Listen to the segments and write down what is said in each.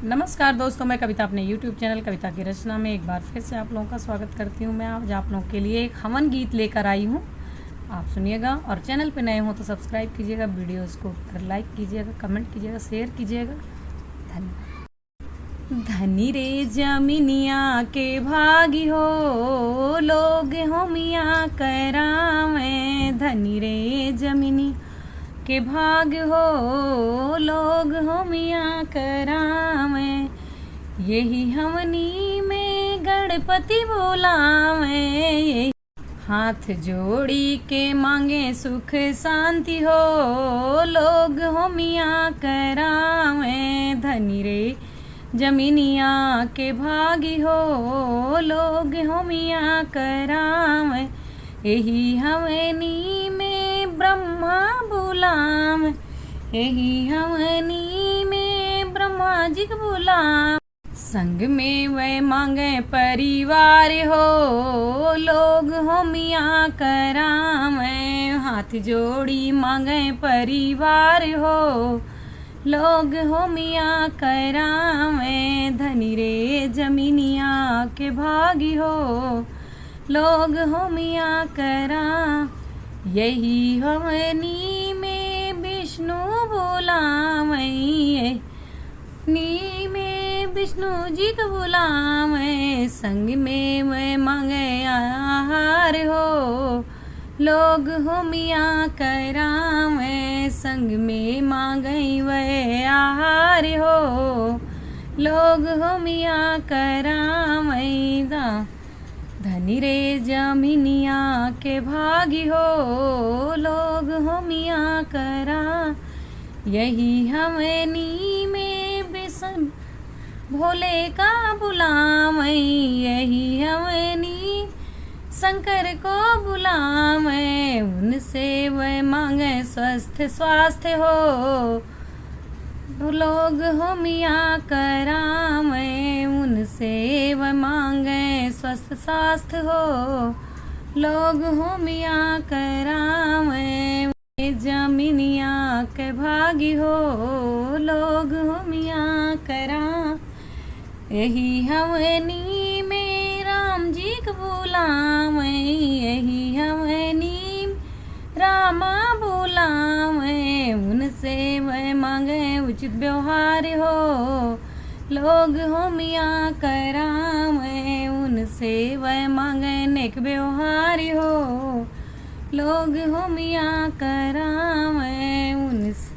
नमस्कार दोस्तों, मैं कविता अपने YouTube चैनल कविता की रचना में एक बार फिर से आप लोगों का स्वागत करती हूँ। मैं आज आप लोगों के लिए एक हवन गीत लेकर आई हूँ। आप सुनिएगा और चैनल पे नए हो तो सब्सक्राइब कीजिएगा, वीडियोस को लाइक कीजिएगा, कमेंट कीजिएगा, शेयर कीजिएगा। धन्यवाद। धनी रे जमीनिया के भागी हो, लोग हो मियाँ करावे। धनी रे जमीनी के भाग हो, लोग हो मियाँ करावे। यही हमनी में गणपति बुलावे। हाथ जोड़ी के मांगे सुख शांति हो, लोग हो मियाँ करावे। धनी रे जमीनिया के भागी हो, लोग हो मियाँ करावे। यही हमनी में ब्रह्मा बुलाम, यही हमनी में ब्रह्मा जी बुलाम। संग में वह मांगे परिवार हो, लोग हो मियाँ करावे। हाथ जोड़ी मांगे परिवार हो, लोग हो मियाँ करावे। धनी रे जमीनिया के भागी हो, लोग हो मियाँ करा। यही हमनी में विष्णु बुलावे, नी में विष्णु जी को बुलावे। संग में वह मांगे आहार हो, लोग हो मियाँ करावे। संग में मांगे वह आहार हो, लोग हो मियाँ करावे। धनी रे जमीनिया के भागी हो, लोग हो मियाँ करा। यही हमनी में बिसन भोले का बुलावे। यही हमनी शंकर को बुलावे। उनसे वह मांगे स्वस्थ स्वास्थ्य हो, लोग हो मियाँ करावे। उनसे वह मांगे स्वस्थ स्वास्थ्य हो, लोग हो मियाँ करावे। जमीनिया के भागी हो, लोग हो मियाँ करा। यही हमनी में राम जी को बुलावे। यही हमनी रामा बुलावे। उनसे वह मांगे उचित व्यवहार हो, लोग हो मियाँ करावे। उनसे वह मांगे नेक व्यवहार हो, लोग हो मियाँ करावे। उनसे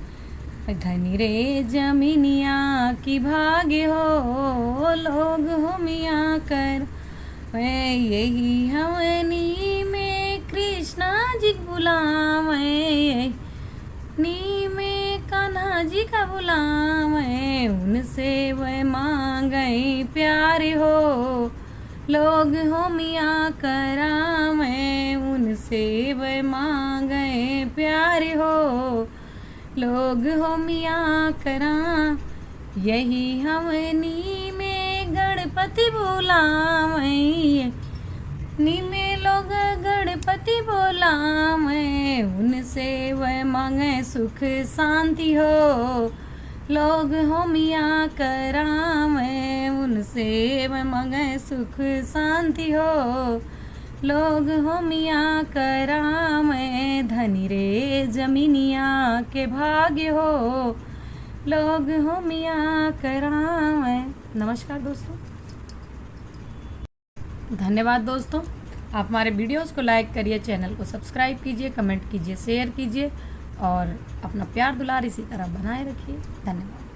धनी रे जमीनिया की भाग्य हो, लोग हो मियाँ करावे। यही हमनी में कृष्णा जी बुलावे, नी में कान्हा जी का बुलावे। उनसे वह मांगे प्यार हो, लोग हो मियाँ करावे। उनसे वह मांगे प्यार हो, लोग हो मियाँ करा। यही हमनी में गणपति बुलावे, नी में लोग गणपति बुलावे। उनसे वह मांगे सुख शांति हो, लोग हो मियाँ करावे। उनसे वह मांगे सुख शांति हो, लोग हो मियाँ करावे। धनी रे जमीनिया के भाग्य हो, लोग हो मियाँ करावे। नमस्कार दोस्तों, धन्यवाद दोस्तों। आप हमारे वीडियोस को लाइक करिए, चैनल को सब्सक्राइब कीजिए, कमेंट कीजिए, शेयर कीजिए और अपना प्यार दुलार इसी तरह बनाए रखिए। धन्यवाद।